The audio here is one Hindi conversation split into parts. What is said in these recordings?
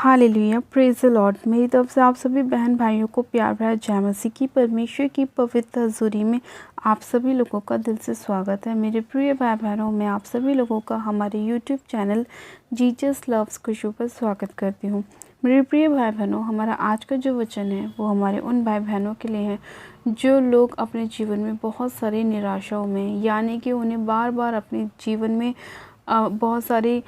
Hallelujah, praise the Lord. मेरी तरफ से आप सभी बहन भाइयों को प्यार भरा जय मसीह की परमेश्वर की पवित्र हज़ूरी में आप सभी लोगों का दिल से स्वागत है। मेरे प्रिय भाई बहनों, मैं आप सभी लोगों का हमारे यूट्यूब चैनल जीसस लव्स खुशबू पर स्वागत करती हूँ। मेरे प्रिय भाई बहनों, हमारा आज का जो वचन है वो हमारे उन भाई बहनों के लिए है जो लोग अपने जीवन में बहुत सारी निराशाओं में, यानी कि उन्हें बार बार अपने जीवन में बहुत सारी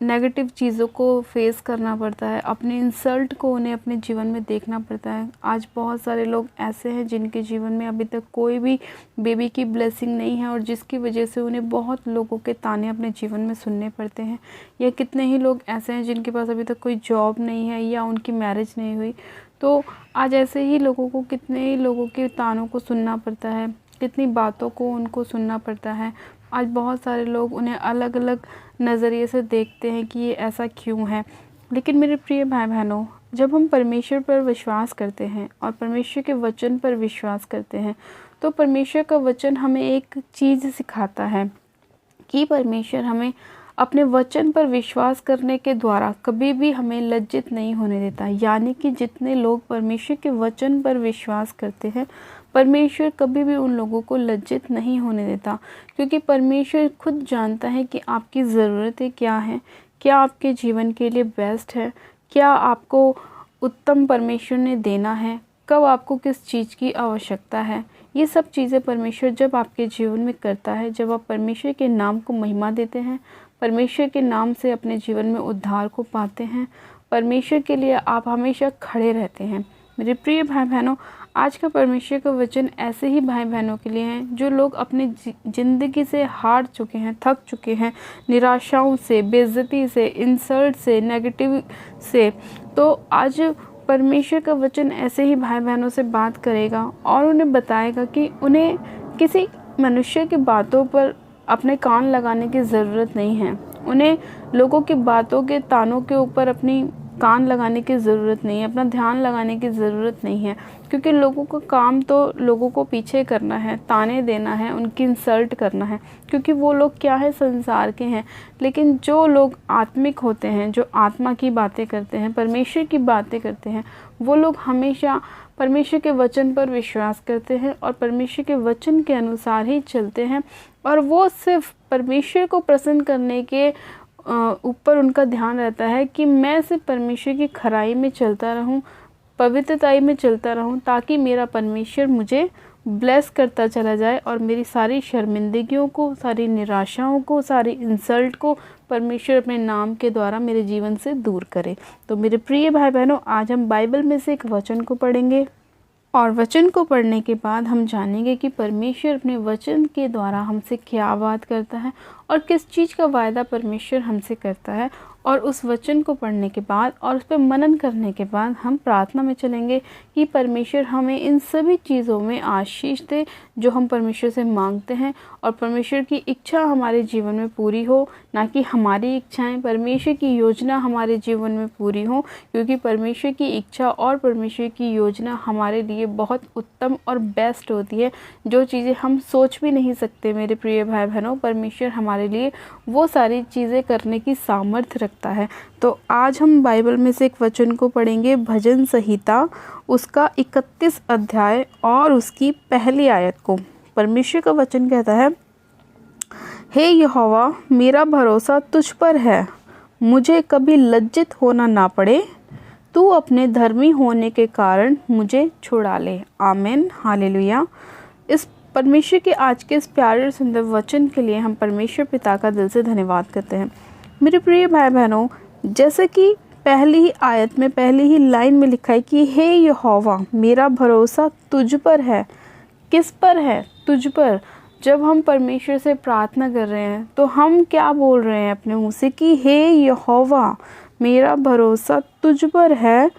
नेगेटिव चीज़ों को फेस करना पड़ता है, अपने इंसल्ट को उन्हें अपने जीवन में देखना पड़ता है। आज बहुत सारे लोग ऐसे हैं जिनके जीवन में अभी तक कोई भी बेबी की ब्लेसिंग नहीं है और जिसकी वजह से उन्हें बहुत लोगों के ताने अपने जीवन में सुनने पड़ते हैं। या कितने ही लोग ऐसे हैं जिनके पास अभी तक कोई जॉब नहीं है या उनकी मैरिज नहीं हुई। तो आज ऐसे ही लोगों को कितने ही लोगों के तानों को सुनना पड़ता है, कितनी बातों को उनको सुनना पड़ता है। आज बहुत सारे लोग उन्हें अलग अलग नज़रिए से देखते हैं कि ये ऐसा क्यों है। लेकिन मेरे प्रिय भाई बहनों, जब हम परमेश्वर पर विश्वास करते हैं और परमेश्वर के वचन पर विश्वास करते हैं तो परमेश्वर का वचन हमें एक चीज़ सिखाता है कि परमेश्वर हमें अपने वचन पर विश्वास करने के द्वारा कभी भी हमें लज्जित नहीं होने देता। यानी कि जितने लोग परमेश्वर के वचन पर विश्वास करते हैं, परमेश्वर कभी भी उन लोगों को लज्जित नहीं होने देता, क्योंकि परमेश्वर खुद जानता है कि आपकी ज़रूरतें क्या हैं, क्या आपके जीवन के लिए बेस्ट है, क्या आपको उत्तम परमेश्वर ने देना है, कब आपको किस चीज़ की आवश्यकता है। ये सब चीज़ें परमेश्वर जब आपके जीवन में करता है, जब आप परमेश्वर के नाम को महिमा देते हैं, परमेश्वर के नाम से अपने जीवन में उद्धार को पाते हैं, परमेश्वर के लिए आप हमेशा खड़े रहते हैं। मेरे प्रिय भाई बहनों, आज का परमेश्वर का वचन ऐसे ही भाई बहनों के लिए हैं जो लोग अपनी ज़िंदगी से हार चुके हैं, थक चुके हैं, निराशाओं से, बेइज्जती से, इंसल्ट से, नेगेटिव से। तो आज परमेश्वर का वचन ऐसे ही भाई बहनों से बात करेगा और उन्हें बताएगा कि उन्हें किसी मनुष्य की बातों पर अपने कान लगाने की ज़रूरत नहीं है। उन्हें लोगों की बातों के तानों के ऊपर अपनी कान लगाने की ज़रूरत नहीं है, अपना ध्यान लगाने की ज़रूरत नहीं है, क्योंकि लोगों का काम तो लोगों को पीछे करना है, ताने देना है, उनकी इंसल्ट करना है, क्योंकि वो लोग क्या है, संसार के हैं। लेकिन जो लोग आत्मिक होते हैं, जो आत्मा की बातें करते हैं, परमेश्वर की बातें करते हैं, वो लोग हमेशा परमेश्वर के वचन पर विश्वास करते हैं और परमेश्वर के वचन के अनुसार ही चलते हैं। और वो सिर्फ परमेश्वर को प्रसन्न करने के ऊपर उनका ध्यान रहता है कि मैं सिर्फ परमेश्वर की खराई में चलता रहूं, पवित्रताई में चलता रहूं, ताकि मेरा परमेश्वर मुझे ब्लेस करता चला जाए और मेरी सारी शर्मिंदगियों को, सारी निराशाओं को, सारी इंसल्ट को परमेश्वर अपने नाम के द्वारा मेरे जीवन से दूर करे। तो मेरे प्रिय भाई बहनों, आज हम बाइबल में से एक वचन को पढ़ेंगे और वचन को पढ़ने के बाद हम जानेंगे कि परमेश्वर अपने वचन के द्वारा हमसे क्या बात करता है और किस चीज़ का वायदा परमेश्वर हमसे करता है। और उस वचन को पढ़ने के बाद और उस पर मनन करने के बाद हम प्रार्थना में चलेंगे कि परमेश्वर हमें इन सभी चीज़ों में आशीष दे जो हम परमेश्वर से मांगते हैं, और परमेश्वर की इच्छा हमारे जीवन में पूरी हो, ना कि हमारी इच्छाएं। परमेश्वर की योजना हमारे जीवन में पूरी हो, क्योंकि परमेश्वर की इच्छा और परमेश्वर की योजना हमारे लिए बहुत उत्तम और बेस्ट होती है। जो चीज़ें हम सोच भी नहीं सकते मेरे प्रिय भाई बहनों, परमेश्वर हमारे लिए वो सारी चीज़ें करने की सामर्थ्य रखता है। तो आज हम बाइबल में से एक वचन को पढ़ेंगे, भजन संहिता उसका 31 अध्याय और उसकी पहली आयत को। परमेश्वर का वचन कहता है, हे यहोवा, मेरा भरोसा तुझ पर है, मुझे कभी लज्जित होना ना पड़े, तू अपने धर्मी होने के कारण मुझे छुड़ा ले। आमीन, हालेलुया। इस परमेश्वर के आज के इस प्यारे और सुंदर वचन के लिए हम परमेश्वर पिता का दिल से धन्यवाद करते हैं। मेरे प्रिय भाई बहनों, जैसे कि पहली ही आयत में, पहली ही लाइन में लिखा है कि हे यहोवा, मेरा भरोसा तुझ पर है। किस पर है? तुझ पर। जब हम परमेश्वर से प्रार्थना कर रहे हैं तो हम क्या बोल रहे हैं अपने मुंह से कि हे यहोवा, मेरा भरोसा तुझ पर है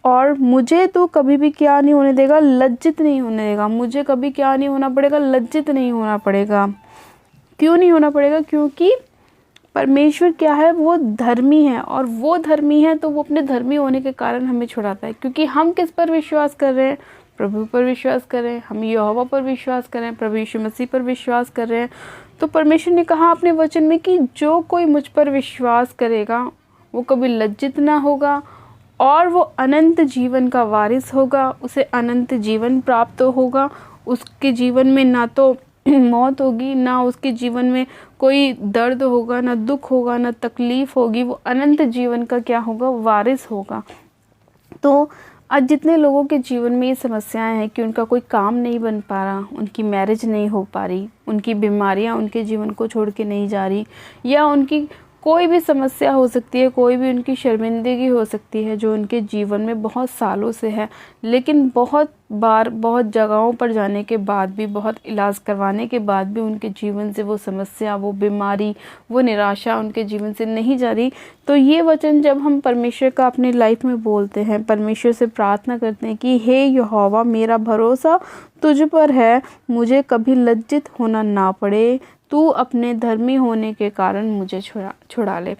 और मुझे तो कभी भी क्या नहीं होने देगा, लज्जित नहीं होने देगा। मुझे कभी क्या नहीं होना पड़ेगा, लज्जित नहीं होना पड़ेगा। क्यों नहीं होना पड़ेगा? क्योंकि परमेश्वर क्या है, वो धर्मी है, और वो धर्मी है तो वो अपने धर्मी होने के कारण हमें छुड़ाता है। क्योंकि हम किस पर विश्वास कर रहे हैं? प्रभु पर विश्वास कर रहे हैं, हम यहोवा पर विश्वास कर रहे हैं, प्रभु यीशु मसीह पर विश्वास कर रहे हैं। तो परमेश्वर ने कहा अपने वचन में कि जो कोई मुझ पर विश्वास करेगा वो कभी लज्जित ना होगा और वो अनंत जीवन का वारिस होगा, उसे अनंत जीवन प्राप्त होगा। उसके जीवन में ना तो मौत होगी, ना उसके जीवन में कोई दर्द होगा, ना दुख होगा, ना तकलीफ होगी। वो अनंत जीवन का क्या होगा, वारिस होगा। तो आज जितने लोगों के जीवन में ये समस्याएं हैं कि उनका कोई काम नहीं बन पा रहा, उनकी मैरिज नहीं हो पा रही, उनकी बीमारियां उनके जीवन को छोड़ के नहीं जा रही, या उनकी कोई भी समस्या हो सकती है, कोई भी उनकी शर्मिंदगी हो सकती है जो उनके जीवन में बहुत सालों से है, लेकिन बहुत बार बहुत जगहों पर जाने के बाद भी, बहुत इलाज करवाने के बाद भी उनके जीवन से वो समस्या, वो बीमारी, वो निराशा उनके जीवन से नहीं जा रही। तो ये वचन जब हम परमेश्वर का अपनी लाइफ में बोलते हैं, परमेश्वर से प्रार्थना करते हैं कि हे यहोवा, मेरा भरोसा तुझ पर है, मुझे कभी लज्जित होना ना पड़े, तू अपने धर्मी होने के कारण मुझे छुड़ा ले।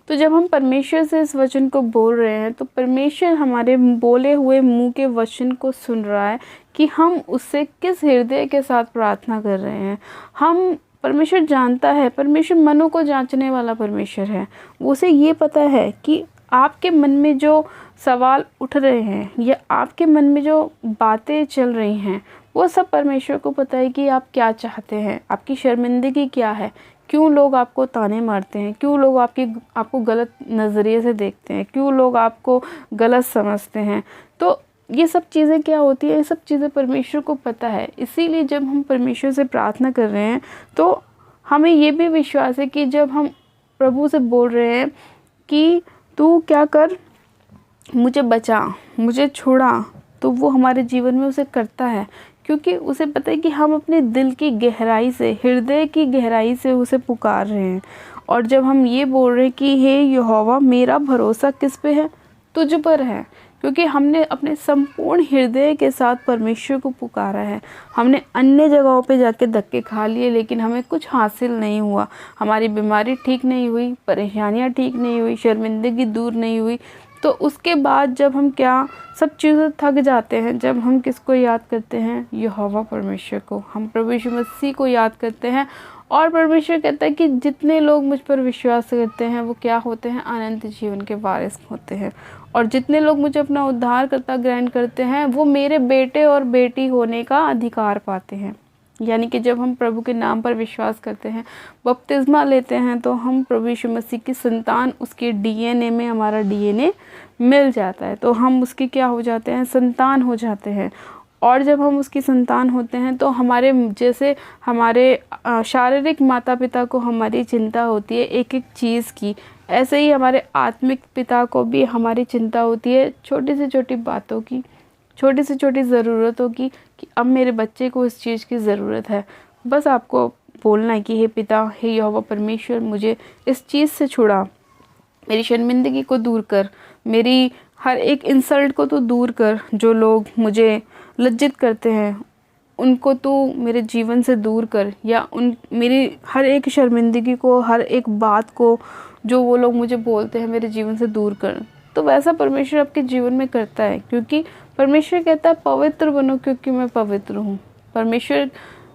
तो जब हम परमेश्वर से इस वचन को बोल रहे हैं तो परमेश्वर हमारे बोले हुए मुंह के वचन को सुन रहा है कि हम उससे किस हृदय के साथ प्रार्थना कर रहे हैं। परमेश्वर जानता है, परमेश्वर मनों को जांचने वाला परमेश्वर है। उसे ये पता है कि आपके मन में जो सवाल उठ रहे हैं या आपके मन में जो बातें चल रही हैं, वो सब परमेश्वर को पता है कि आप क्या चाहते हैं, आपकी शर्मिंदगी क्या है, क्यों लोग आपको ताने मारते हैं, क्यों लोग आपको गलत नज़रिए से देखते हैं, क्यों लोग आपको गलत समझते हैं। तो ये सब चीज़ें क्या होती है, ये सब चीज़ें परमेश्वर को पता है। इसीलिए जब हम परमेश्वर से प्रार्थना कर रहे हैं तो हमें ये भी विश्वास है कि जब हम प्रभु से बोल रहे हैं कि तू क्या कर, मुझे बचा, मुझे छुड़ा, तो वो हमारे जीवन में उसे करता है, क्योंकि उसे पता है कि हम अपने दिल की गहराई से, हृदय की गहराई से उसे पुकार रहे हैं। और जब हम ये बोल रहे हैं कि हे यहोवा, मेरा भरोसा किस पे है, तुझ पर है, क्योंकि हमने अपने संपूर्ण हृदय के साथ परमेश्वर को पुकारा है। हमने अन्य जगहों पे जाके धक्के खा लिए, लेकिन हमें कुछ हासिल नहीं हुआ, हमारी बीमारी ठीक नहीं हुई, परेशानियां ठीक नहीं हुई, शर्मिंदगी दूर नहीं हुई। तो उसके बाद जब हम सब चीज़ें थक जाते हैं, जब हम किसको याद करते हैं, यहोवा परमेश्वर को, हम प्रभु यीशु मसीह को याद करते हैं। और परमेश्वर कहता है कि जितने लोग मुझ पर विश्वास करते हैं वो क्या होते हैं, अनंत जीवन के वारिस होते हैं। और जितने लोग मुझे अपना उद्धारकर्ता ग्रहण करते हैं वो मेरे बेटे और बेटी होने का अधिकार पाते हैं। यानी कि जब हम प्रभु के नाम पर विश्वास करते हैं, बपतिस्मा लेते हैं, तो हम प्रभु यीशु मसीह की संतान, उसके डीएनए में हमारा डीएनए मिल जाता है, तो हम उसके क्या हो जाते हैं, संतान हो जाते हैं। और जब हम उसकी संतान होते हैं तो जैसे हमारे शारीरिक माता पिता को हमारी चिंता होती है एक एक चीज़ की, ऐसे ही हमारे आत्मिक पिता को भी हमारी चिंता होती है छोटी से छोटी बातों की, छोटी से छोटी ज़रूरतों की, कि अब मेरे बच्चे को इस चीज़ की ज़रूरत है। बस आपको बोलना है कि हे पिता, हे यहोवा परमेश्वर, मुझे इस चीज़ से छुड़ा, मेरी शर्मिंदगी को दूर कर, मेरी हर एक इंसल्ट को तो दूर कर, जो लोग मुझे लज्जित करते हैं उनको तू मेरे जीवन से दूर कर, या मेरी हर एक शर्मिंदगी को, हर एक बात को जो वो लोग मुझे बोलते हैं, मेरे जीवन से दूर कर। तो वैसा परमेश्वर आपके जीवन में करता है, क्योंकि परमेश्वर कहता है पवित्र बनो क्योंकि मैं पवित्र हूँ। परमेश्वर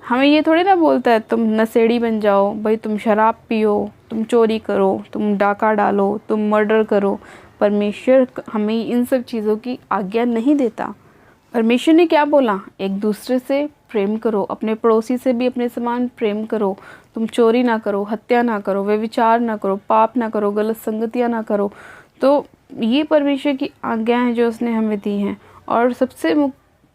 हमें ये थोड़ी ना बोलता है तुम नशेड़ी बन जाओ, भाई तुम शराब पियो, तुम चोरी करो, तुम डाका डालो, तुम मर्डर करो। परमेश्वर हमें इन सब चीज़ों की आज्ञा नहीं देता। परमेश्वर ने क्या बोला, एक दूसरे से प्रेम करो, अपने पड़ोसी से भी अपने समान प्रेम करो, तुम चोरी ना करो, हत्या ना करो, व्यभिचार ना करो, पाप ना करो, गलत संगतियाँ ना करो। तो ये परमेश्वर की आज्ञाएं हैं जो उसने हमें दी हैं। और सबसे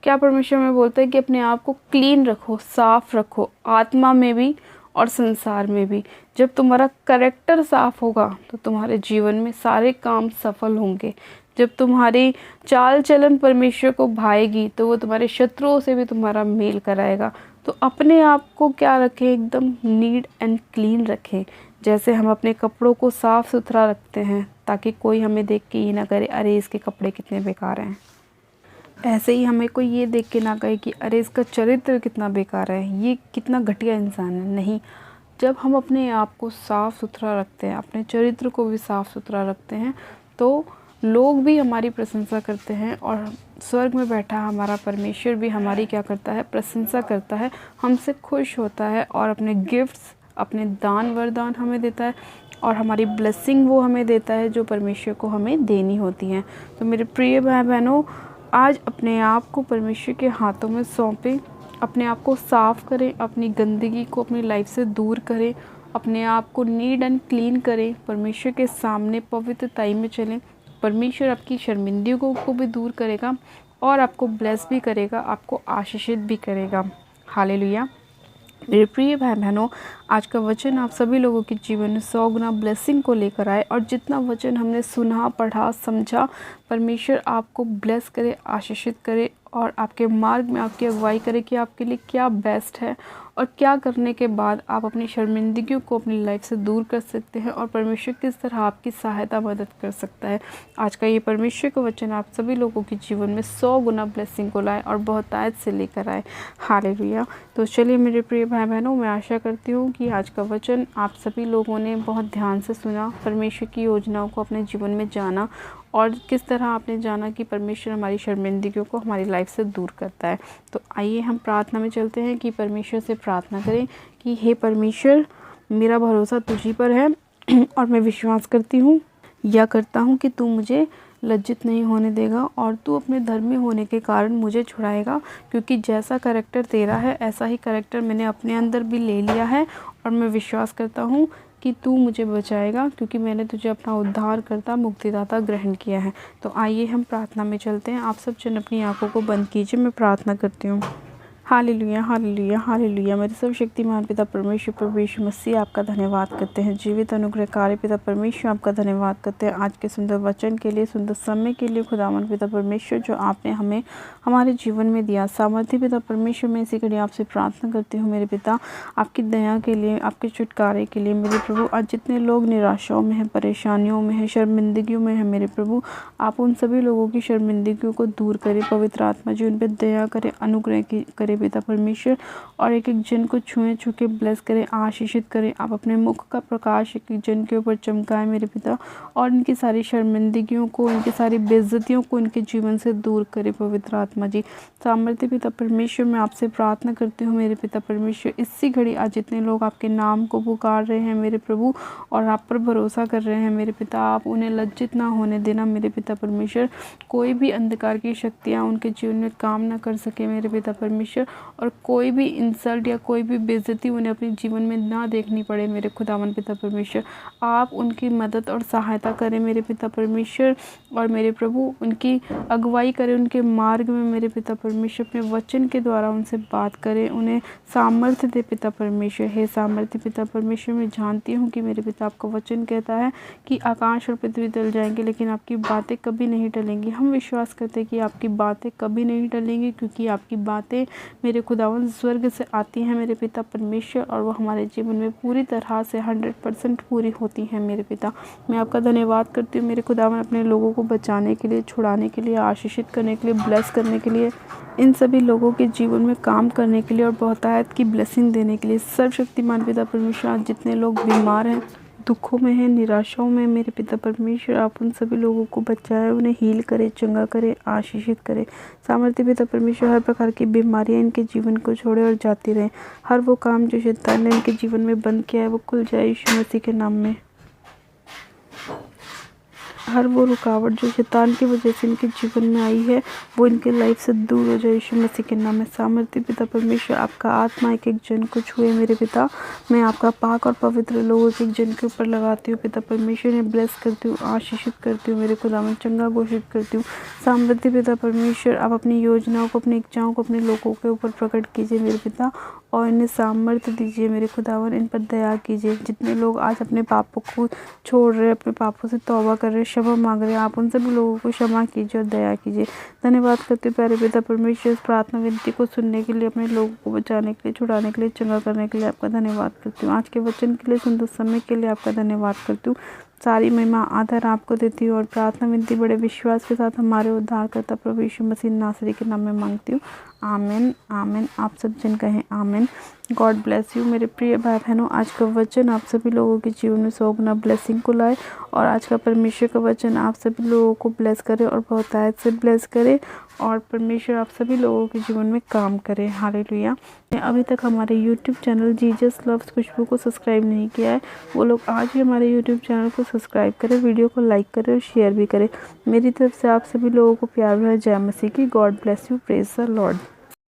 क्या परमेश्वर में बोलता है कि अपने आप को क्लीन रखो, साफ रखो, आत्मा में भी और संसार में भी। जब तुम्हारा कैरेक्टर साफ होगा तो तुम्हारे जीवन में सारे काम सफल होंगे। जब तुम्हारी चाल चलन परमेश्वर को भाएगी तो वो तुम्हारे शत्रुओं से भी तुम्हारा मेल कराएगा। तो अपने आप को क्या रखें, एकदम नीट एंड क्लीन रखें, जैसे हम अपने कपड़ों को साफ़ सुथरा रखते हैं ताकि कोई हमें देख के ये ना करे अरे इसके कपड़े कितने बेकार हैं। ऐसे ही हमें कोई ये देख के ना कहे कि अरे इसका चरित्र कितना बेकार है, ये कितना घटिया इंसान है। नहीं, जब हम अपने आप को साफ़ सुथरा रखते हैं, अपने चरित्र को भी साफ़ सुथरा रखते हैं, तो लोग भी हमारी प्रशंसा करते हैं। और स्वर्ग में बैठा हमारा परमेश्वर भी हमारी क्या करता है, प्रशंसा करता है, हमसे खुश होता है और अपने गिफ्ट्स, अपने दान वरदान हमें देता है। और हमारी ब्लेसिंग वो हमें देता है जो परमेश्वर को हमें देनी होती हैं। तो मेरे प्रिय भाई बहनों, आज अपने आप को परमेश्वर के हाथों में सौंपें, अपने आप को साफ़ करें, अपनी गंदगी को अपनी लाइफ से दूर करें, अपने आप को नीट एंड क्लीन करें, परमेश्वर के सामने पवित्रताई में चलें। परमेश्वर आपकी शर्मिंदगियों को भी दूर करेगा और आपको ब्लेस भी करेगा, आपको आशीषित भी करेगा। हालेलुया। मेरे प्रिय भाई बहनों, आज का वचन आप सभी लोगों के जीवन में 100 गुना ब्लेसिंग को लेकर आए। और जितना वचन हमने सुना, पढ़ा, समझा, परमेश्वर आपको ब्लेस करे, आशीषित करे और आपके मार्ग में आपकी अगुवाई करे कि आपके लिए क्या बेस्ट है और क्या करने के बाद आप अपनी शर्मिंदगियों को अपनी लाइफ से दूर कर सकते हैं और परमेश्वर किस तरह आपकी सहायता मदद कर सकता है। आज का ये परमेश्वर का वचन आप सभी लोगों के जीवन में 100 गुना ब्लेसिंग को लाए और बहुतायत से लेकर आए। हालेलुया। तो चलिए मेरे प्रिय भाई बहनों, मैं आशा करती हूँ कि आज का वचन आप सभी लोगों ने बहुत ध्यान से सुना, परमेश्वर की योजनाओं को अपने जीवन में जाना और किस तरह आपने जाना कि परमेश्वर हमारी शर्मिंदगियों को हमारी लाइफ से दूर करता है। तो आइए हम प्रार्थना में चलते हैं कि परमेश्वर से प्रार्थना करें कि हे परमेश्वर, मेरा भरोसा तुझी पर है और मैं विश्वास करती हूँ या करता हूँ कि तू मुझे लज्जित नहीं होने देगा और तू अपने धर्मी होने के कारण मुझे छुड़ाएगा, क्योंकि जैसा करैक्टर तेरा है ऐसा ही करैक्टर मैंने अपने अंदर भी ले लिया है और मैं विश्वास करता हूँ कि तू मुझे बचाएगा, क्योंकि मैंने तुझे अपना उद्धारकर्ता, मुक्तिदाता ग्रहण किया है। तो आइए हम प्रार्थना में चलते हैं। आप सब जन अपनी आंखों को बंद कीजिए, मैं प्रार्थना करती हूँ। Hallelujah, hallelujah, hallelujah. मेरे सर्वशक्तिमान पिता परमेश्वर, प्रभु यीशु मसीह आपका धन्यवाद करते हैं। जीवित अनुग्रहकारी पिता परमेश्वर आपका धन्यवाद करते हैं आज के सुंदर वचन के लिए, सुंदर समय के लिए। खुदावन पिता परमेश्वर जो आपने हमें हमारे जीवन में दिया, सामर्थ्य पिता परमेश्वर, मैं इसी घड़ी आपसे प्रार्थना करती हूँ मेरे पिता, आपकी दया के लिए, आपके छुटकारे के लिए। मेरे प्रभु, आज जितने लोग निराशाओं में हैं, परेशानियों में हैं, शर्मिंदगियों में हैं, मेरे प्रभु आप उन सभी लोगों की शर्मिंदगियों को दूर करें। पवित्र आत्मा जी उन पर दया करे, अनुग्रह करे पिता परमेश्वर, और एक एक जन को छू के ब्लेस करें, आशीषित करें। आप अपने मुख का प्रकाश एक एक जन के ऊपर चमकाएं मेरे पिता, और इनकी सारी शर्मिंदगियों को, इनकी सारी बेइज्जतियों को इनके जीवन से दूर करें। पवित्र आत्मा जी सामर्थ्य पिता परमेश्वर, मैं आपसे प्रार्थना करती हूँ मेरे पिता परमेश्वर, इसी घड़ी आज जितने लोग आपके नाम को पुकार रहे हैं मेरे प्रभु और आप पर भरोसा कर रहे हैं मेरे पिता, आप उन्हें लज्जित ना होने देना मेरे पिता परमेश्वर। कोई भी अंधकार की शक्तियाँ उनके जीवन में काम ना कर सके मेरे पिता परमेश्वर, और कोई भी इंसल्ट या कोई भी बेइज्जती उन्हें अपने जीवन में ना देखनी पड़े मेरे खुदावन पिता परमेश्वर। आप उनकी मदद और सहायता करें मेरे पिता परमेश्वर, और मेरे प्रभु उनकी अगुवाई करें उनके मार्ग में मेरे पिता परमेश्वर। अपने वचन के द्वारा उनसे बात करें, उन्हें सामर्थ्य दे पिता परमेश्वर। हे सामर्थ्य पिता परमेश्वर, मैं जानती हूँ कि मेरे पिता आपका वचन कहता है कि आकाश और पृथ्वी टल जाएंगे लेकिन आपकी बातें कभी नहीं टलेंगी। हम विश्वास करते हैं कि आपकी बातें कभी नहीं टलेंगी, क्योंकि आपकी बातें मेरे खुदावन स्वर्ग से आती हैं मेरे पिता परमेश्वर, और वो हमारे जीवन में पूरी तरह से 100% पूरी होती हैं मेरे पिता। मैं आपका धन्यवाद करती हूँ मेरे खुदावन, अपने लोगों को बचाने के लिए, छुड़ाने के लिए, आशीषित करने के लिए, ब्लेस करने के लिए, इन सभी लोगों के जीवन में काम करने के लिए और बहुतायत की ब्लेसिंग देने के लिए। सर्वशक्तिमान पिता परमेश्वर, आज जितने लोग बीमार हैं, दुखों में हैं, निराशाओं में, मेरे पिता परमेश्वर आप उन सभी लोगों को बचाए, उन्हें हील करे, चंगा करे, आशीषित करे। सामर्थ्य पिता परमेश्वर, हर प्रकार की बीमारियां इनके जीवन को छोड़े और जाती रहें। हर वो काम जो शैतान ने इनके जीवन में बंद किया है वो खुल जाए यीशु मसीह के नाम में। हर वो रुकावट जो शैतान की वजह से इनके जीवन में आई है वो इनके लाइफ से दूर हो जाए यीशु मसीह के नाम में। सामर्थ्य पिता परमेश्वर, आपका आत्मा एक एक जन को छुए मेरे पिता। मैं आपका पाक और पवित्र लोगों एक एक जन के ऊपर लगाती हूँ पिता परमेश्वर, ने ब्लेस करती हूँ, आशीषित करती हूँ मेरे खुदावन, चंगा घोषित करती हूँ। सामर्थ्य पिता परमेश्वर, आप अपनी योजनाओं को, अपनी इच्छाओं को अपने लोगों के ऊपर प्रकट कीजिए मेरे पिता, और इन्हें सामर्थ्य दीजिए मेरे खुदावन, इन पर दया कीजिए। जितने लोग आज अपने पापों को छोड़ रहे, अपने पापों से तौबा कर रहे, क्षमा मांग रहे हैं, आप उन सभी लोगों को क्षमा कीजिए और दया कीजिए। धन्यवाद करते प्यारे पिता परमेश्वर, इस प्रार्थना विनती को सुनने के लिए, अपने लोगों को बचाने के लिए, छुड़ाने के लिए, चंगा करने के लिए आपका धन्यवाद करती हूँ। आज के वचन के लिए, सुंदर समय के लिए आपका धन्यवाद करती हूँ। सारी महिमा आदर आपको देती हूँ और प्रार्थना विनती बड़े विश्वास के साथ हमारे उद्धारकर्ता प्रभु यीशु मसीह नासरी के नाम में मांगती हूँ, आमीन आमीन। आप सब जन कहें आमीन। गॉड ब्लेस यू मेरे प्रिय भाई बहनों। आज का वचन आप सभी लोगों के जीवन में 100 गुना ब्लेसिंग को लाए और आज का परमेश्वर का वचन आप सभी लोगों को ब्लेस करे और बहुतायत से ब्लेस करे और परमेश्वर आप सभी लोगों के जीवन में काम करे। हालेलुया। अभी तक हमारे यूट्यूब चैनल जीसस लव्स खुशबू को सब्सक्राइब नहीं किया है, वो लोग आज ही हमारे यूट्यूब चैनल को सब्सक्राइब करें, वीडियो को लाइक करें और शेयर भी करें। मेरी तरफ से आप सभी लोगों को प्यार भरा जय मसीह की। God bless you. Praise the Lord.